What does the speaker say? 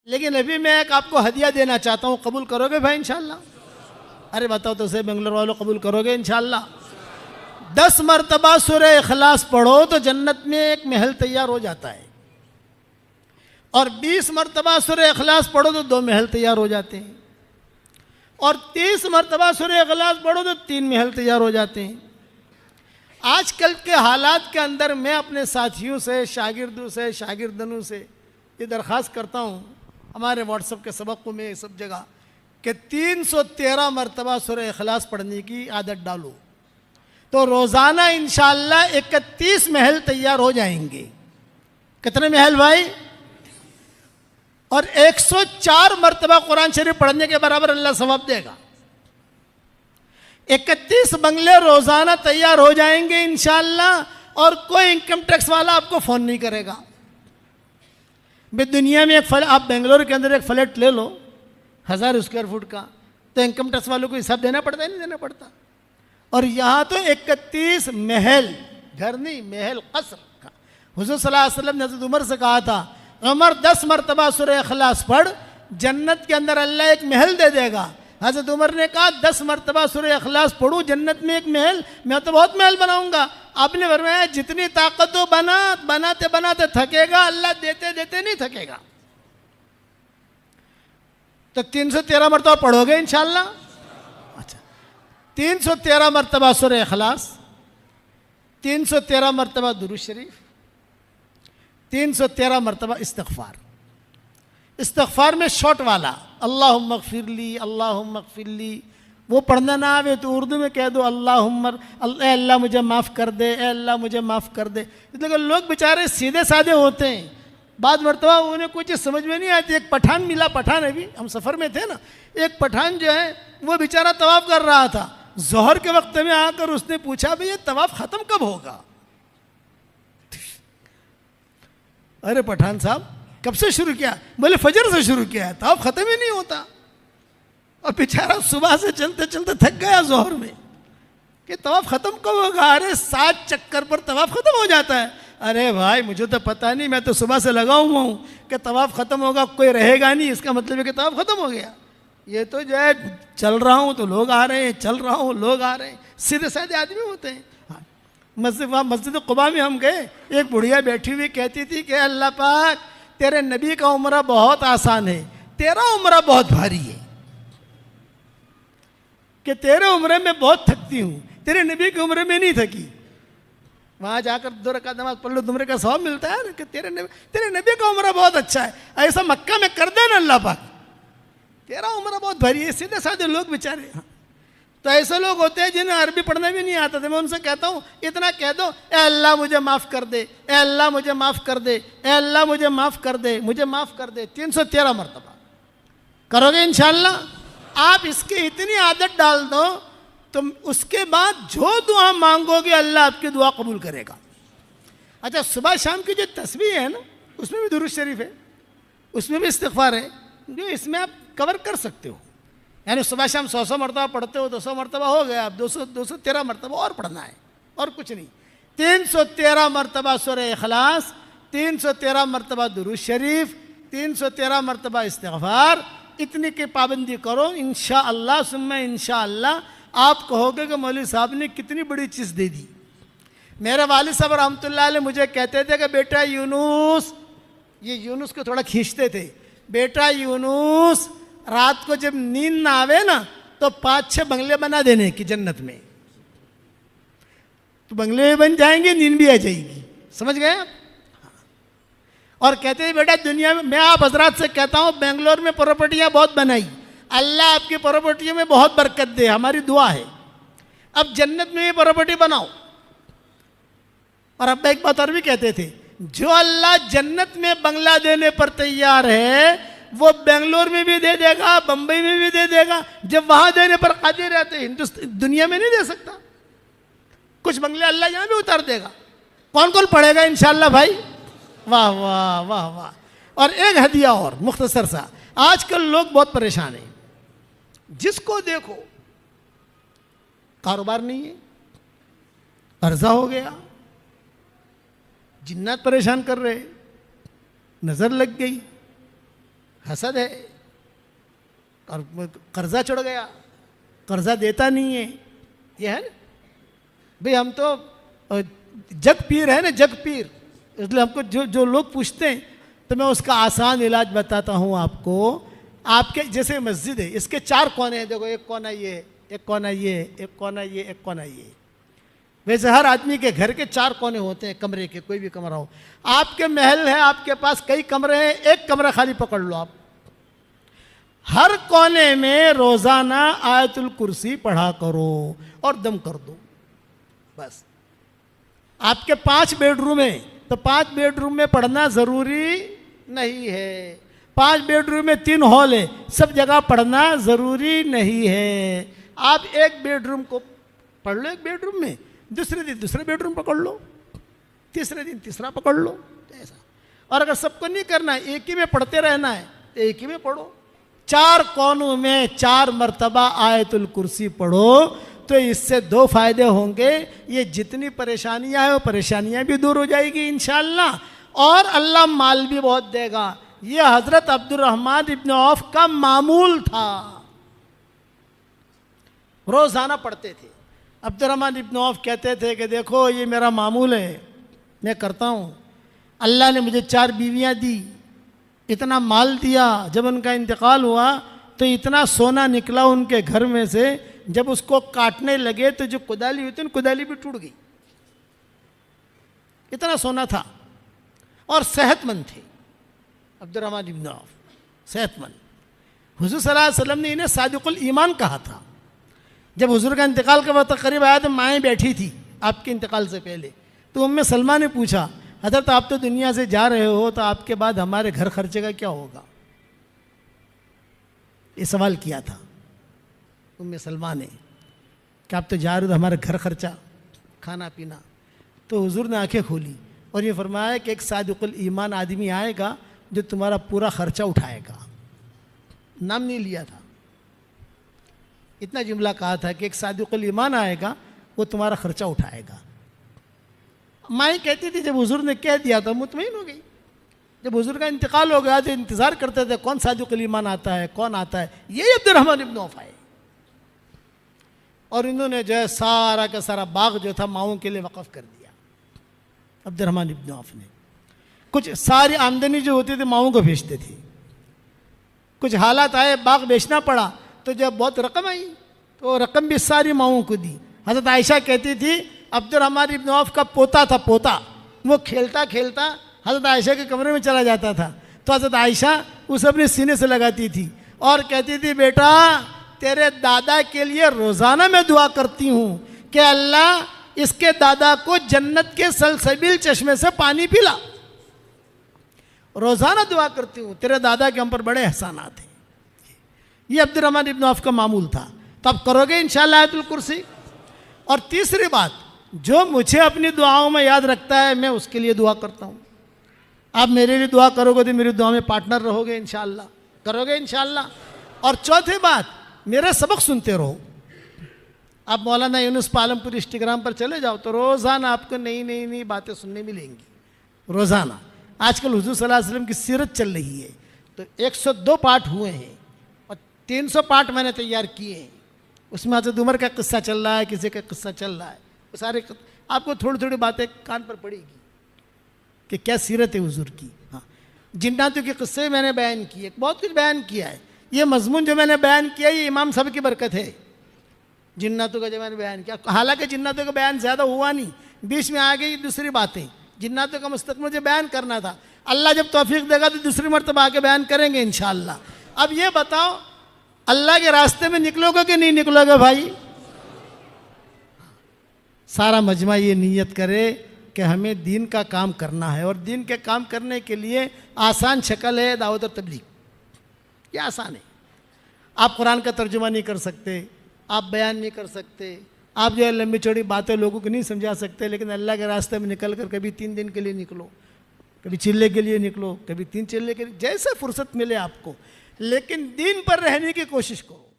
लेकिन अभी मैं एक आपको हदिया देना चाहता हूँ, कबूल करोगे भाई इंशाल्लाह? अरे बताओ तो सही बेंगलोर वालों, कबूल करोगे इंशाल्लाह? 10 मरतबा सूरह इखलास पढ़ो तो जन्नत में एक महल तैयार हो जाता है, और 20 मरतबा सूरह इखलास पढ़ो तो 2 महल तैयार हो जाते हैं, और 30 मरतबा सूरह इखलास पढ़ो तो 3 महल तैयार हो जाते हैं। आजकल के हालात के अंदर मैं अपने साथियों से, शागिर्दों से, शागिर्दनों से ये दरख्वास्त करता हूँ, हमारे व्हाट्सएप के सबक में सब जगह, कि 313 मरतबा सूरह इखलास पढ़ने की आदत डालो, तो रोज़ाना इंशाअल्लाह 31 महल तैयार हो जाएंगे। कितने महल भाई? और 104 मरतबा कुरान शरीफ पढ़ने के बराबर अल्लाह सवाब देगा। 31 बंगले रोज़ाना तैयार हो जाएंगे इंशाअल्लाह, और कोई इनकम टैक्स वाला आपको फ़ोन नहीं करेगा। भाई दुनिया में आप बेंगलोर के अंदर एक फ्लैट ले लो 1000 स्क्वायर फुट का, तो इनकम टैक्स वालों को हिसाब देना पड़ता है, नहीं देना पड़ता। और यहाँ तो 31 महल, घर नहीं महल, कसर का। हुज़ूर सल्लल्लाहु अलैहि वसल्लम ने हज़रत उमर से कहा था, उमर 10 मरतबा सूरह इखलास पढ़, जन्नत के अंदर अल्लाह एक महल दे देगा। हज़रत उमर ने कहा 10 मरतबा सूरह इखलास पढ़ूँ, जन्नत में एक महल, मैं तो बहुत महल बनाऊंगा। आपने फरमाया जितनी ताकत हो बनाते बनाते थकेगा, अल्लाह देते देते नहीं थकेगा। तो 313 मरतबा पढ़ोगे इंशाअल्लाह? अच्छा, 313 मरतबा सूरह इखलास, 313 मरतबा दुरूद शरीफ, 313 मरतबा इस्तिग़फ़ार। इस्तिग़फ़ार में शॉर्ट वाला अल्लाहुम्मा ग़फ़िरली, अल्लाहुम्मा ग़फ़िरली, वो पढ़ना ना आवे तो उर्दू में कह दो अल्लाह मुझे माफ़ कर दे, अल्लाह मुझे माफ़ कर दे। इसलिए लोग बेचारे सीधे साधे होते हैं, बाद मरतबा उन्हें कुछ समझ में नहीं आती। एक पठान मिला, पठान अभी हम सफ़र में थे ना, एक पठान जो है वो बेचारा तवाफ़ कर रहा था, ज़ोहर के वक्त में आकर उसने पूछा भाई ये तवाफ़ ख़त्म कब होगा? अरे पठान साहब कब से शुरू किया? बोले फजर से शुरू किया है, तवाफ़ ख़त्म ही नहीं होता। और बेचारा सुबह से चलते चलते थक गया ज़ोहर में, कि तवाफ़ ख़त्म कब होगा? अरे 7 चक्कर पर तवाफ़ ख़त्म हो जाता है। अरे भाई मुझे तो पता नहीं, मैं तो सुबह से लगा हुआ हूँ कि तवाफ़ ख़त्म होगा, कोई रहेगा नहीं, इसका मतलब है कि तवाफ़ ख़त्म हो गया। ये तो जो है चल रहा हूँ तो लोग आ रहे हैं, चल रहा हूँ लोग आ रहे हैं, सीधे साधे आदमी होते हैं। हाँ, मस्जिद क़ुबा में हम गए, एक बुढ़िया बैठी हुई कहती थी कि अल्लाह पाक तेरे नबी का उम्र बहुत आसान है, तेरा उम्र बहुत भारी है, कि तेरे उम्र में बहुत थकती हूँ, तेरे नबी की उम्र में नहीं थकी। वहाँ जाकर 2 रकात नमाज पढ़ लो, तुमरे का सवाब मिलता है ना, कि तेरे नबी का उम्र बहुत अच्छा है। ऐसा मक्का में कर देना अल्लाह पाक, तेरा उम्र बहुत भारी है। सीधे साधे लोग बेचारे। हाँ, तो ऐसे लोग होते हैं जिन्हें अरबी पढ़ना भी नहीं आता था। मैं उनसे कहता हूँ इतना कह दो, ए अल्लाह मुझे माफ़ कर दे, ए अल्लाह मुझे माफ़ कर दे, ए अल्लाह मुझे माफ़ कर दे, मुझे माफ़ कर दे। 313 मरतबा करोगे इंशाअल्लाह? आप इसकी इतनी आदत डाल दो तो उसके बाद जो दुआ मांगोगे अल्लाह आपकी दुआ कबूल करेगा। अच्छा, सुबह शाम की जो तस्बीह है ना, उसमें भी दुरूद शरीफ है, उसमें भी इस्तिग़फ़ार है, जो इसमें आप कवर कर सकते हो। यानी सुबह शाम 100 मरतबा पढ़ते हो, 200 मरतबा हो गया, आप 213 मरतबा और पढ़ना है, और कुछ नहीं। 313 मरतबा सूरह इखलास, 313 मरतबा दुरूद शरीफ, 313 मरतबा इस्तिग़फ़ार, इतनी की पाबंदी करो। इंशाअल्लाह सुम्मा इंशाअल्लाह आप कहोगे कि मौलवी साहब ने कितनी बड़ी चीज़ दे दी। मेरे वालिद साहब रहमतुल्लाह अलैह मुझे कहते थे कि बेटा यूनुस, ये यूनुस को थोड़ा खींचते थे, बेटा यूनुस रात को जब नींद ना आवे ना तो 5-6 बंगले बना देने की जन्नत में, तो बंगले भी बन जाएंगे, नींद भी आ जाएगी। समझ गए आप? और कहते हैं बेटा दुनिया में, मैं आप हजरात से कहता हूँ बेंगलोर में प्रॉपर्टियाँ बहुत बनाई, अल्लाह आपकी प्रॉपर्टियों में बहुत बरकत दे, हमारी दुआ है। अब जन्नत में ये प्रॉपर्टी बनाओ। और अब एक बात और भी कहते थे, जो अल्लाह जन्नत में बंगला देने पर तैयार है वो बेंगलोर में भी दे देगा, बंबई में भी दे देगा, जब वहां देने पर कादिर रहते हिंदुस्तान दुनिया में नहीं दे सकता। कुछ बंगले अल्लाह यहाँ भी उतार देगा। कौन कौन पढ़ेगा इंशाअल्लाह भाई? वाह वाह वाह वाह। और एक हदिया और मुख्तसर सा, आजकल लोग बहुत परेशान हैं, जिसको देखो कारोबार नहीं है, कर्जा हो गया, जिन्नात परेशान कर रहे, नजर लग गई, हसद है, और कर्जा चढ़ गया, कर्जा देता नहीं है, ये है ना भाई। हम तो जग पीर है ना, जग पीर, इसलिए हमको जो जो लोग पूछते हैं तो मैं उसका आसान इलाज बताता हूँ आपको। आपके जैसे मस्जिद है, इसके 4 कोने हैं, देखो एक कोना ये, एक कोना ये, एक कोना ये, एक कोना ये। वैसे हर आदमी के घर के 4 कोने होते हैं, कमरे के, कोई भी कमरा हो। आपके महल है, आपके पास कई कमरे हैं, एक कमरा खाली पकड़ लो आप। हर कोने में रोजाना आयतुल कुर्सी पढ़ा करो और दम कर दो, बस। आपके 5 बेडरूम है तो 5 बेडरूम में पढ़ना जरूरी नहीं है। 5 बेडरूम में 3 हॉल है, सब जगह पढ़ना जरूरी नहीं है। आप एक बेडरूम को पढ़ लो, एक बेडरूम में, दूसरे दिन दूसरे बेडरूम पकड़ लो, तीसरे दिन तीसरा पकड़ लो, ऐसा। और अगर सबको नहीं करना, एक ही में पढ़ते रहना है तो एक ही में पढ़ो। 4 कोनों में 4 मरतबा आयतुल कुर्सी पढ़ो तो इससे 2 फायदे होंगे। ये जितनी परेशानियां हैं वो परेशानियां भी दूर हो जाएगी इंशाअल्लाह, और अल्लाह माल भी बहुत देगा। ये हजरत अब्दुर्रहमान इब्न औफ का मामूल था, रोजाना पढ़ते थे। अब्दुर्रहमान इब्न औफ कहते थे कि देखो ये मेरा मामूल है, मैं करता हूँ। अल्लाह ने मुझे 4 बीवियाँ दी, इतना माल दिया, जब उनका इंतकाल हुआ तो इतना सोना निकला उनके घर में से, जब उसको काटने लगे तो जो कुदाली हुई थी, कुदाली भी टूट गई, इतना सोना था। और सेहतमंद थे अब्दुर्रहमान इब्न औफ, सेहतमंद। हुजूर सल्लल्लाहु अलैहि वसल्लम ने इन्हें सादिकुल ईमान कहा था। जब हुजूर का इंतकाल का वक्त करीब आया तो माएँ बैठी थी आपके इंतकाल से पहले, तो उम्मे सलमा ने पूछा, हज़रत आप तो दुनिया से जा रहे हो तो आपके बाद हमारे घर खर्चे का क्या होगा? ये सवाल किया था उम्मे सलमा ने कि आप तो जा रहे हो तो हमारा घर खर्चा, खाना पीना। तो हुजूर ने आंखें खोली और ये फरमाया कि एक सादिकुल ईमान आदमी आएगा जो तुम्हारा पूरा खर्चा उठाएगा। नाम नहीं लिया था, इतना जुमला कहा था कि एक सादिकुल ईमान आएगा वो तुम्हारा खर्चा उठाएगा। माई कहती थी जब हुजूर ने कह दिया तो मुतमईन हो गई। जब हुजूर का इंतकाल हो गया तो इंतज़ार करते थे कौन सादिकुल ईमान आता है, कौन आता है। ये अब्दुर्रहमान इब्न औफ आए और इन्होंने जो है सारा का सारा बाग जो था माओं के लिए वक़फ़ कर दिया। अब्दुर्रहमान इब्न औफ ने कुछ सारी आमदनी जो होती थी माओं को भेजते थे। कुछ हालात आए, बाग बेचना पड़ा, तो जब बहुत रकम आई तो रकम भी सारी माओं को दी। हज़रत आयशा कहती थी अब्दुर्रहमान इब्न औफ का पोता था, पोता, वो खेलता खेलता हज़रत आयशा के कमरे में चला जाता था, तो हज़रत आयशा उसे अपने सीने से लगाती थी और कहती थी बेटा तेरे दादा के लिए रोज़ाना मैं दुआ करती हूँ कि अल्लाह इसके दादा को जन्नत के सलसबील चश्मे से पानी पिला। रोज़ाना दुआ करती हूँ, तेरे दादा के हम पर बड़े एहसानात हैं। ये अब्दुर्रहमान इब्न औफ का मामूल था। तो आप करोगे इंशाअल्लाह आयतुल कुर्सी। और तीसरी बात, जो मुझे अपनी दुआओं में याद रखता है मैं उसके लिए दुआ करता हूँ। आप मेरे लिए दुआ करोगे तो मेरी दुआ में पार्टनर रहोगे इंशाअल्लाह, करोगे इंशाअल्लाह। और चौथी बात, मेरे सबक सुनते रहो। आप मौलाना यूनुस पालमपुर इंस्टाग्राम पर चले जाओ तो रोज़ाना आपको नई नई नई बातें सुनने मिलेंगी, रोज़ाना। आजकल हुजूर सल्लल्लाहु अलैहि वसल्लम की सीरत चल रही है, तो 102 पाठ हुए हैं और 300 पाठ मैंने तैयार किए हैं। उसमें हज़रत उमर का किस्सा चल रहा है, किसी का किस्सा चल रहा है, वो सारे आपको थोड़ी थोड़ी बातें कान पर पड़ेगी कि क्या सीरत है हुजूर की। हाँ, जिन्नातों के किस्से मैंने बयान किए, बहुत कुछ बयान किया है। ये मजमून जो मैंने बयान किया ये इमाम साहब की बरकत है। जिन्नातों का जो मैंने बयान किया, हालांकि जिन्नातों का बयान ज़्यादा हुआ नहीं, बीच में आ गई दूसरी बातें। जिन्नातों का मुस्तक़बिल मुझे बयान करना था, अल्लाह जब तौफीक देगा तो दूसरी मरतबा आके बयान करेंगे इंशाअल्लाह। अब ये बताओ अल्लाह के रास्ते में निकलोगे कि नहीं निकलोगे भाई? सारा मजमा ये नीयत करे कि हमें दीन का काम करना है, और दीन के काम करने के लिए आसान शक्ल है दावत और तबलीग। ये आसान है। आप कुरान का तर्जुमा नहीं कर सकते, आप बयान नहीं कर सकते, आप जो है लंबी चौड़ी बातें लोगों को नहीं समझा सकते, लेकिन अल्लाह के रास्ते में निकल कर कभी 3 दिन के लिए निकलो, कभी चिल्ले के लिए निकलो, कभी 3 चिल्ले के लिए, जैसे फुर्सत मिले आपको, लेकिन दीन पर रहने की कोशिश करो।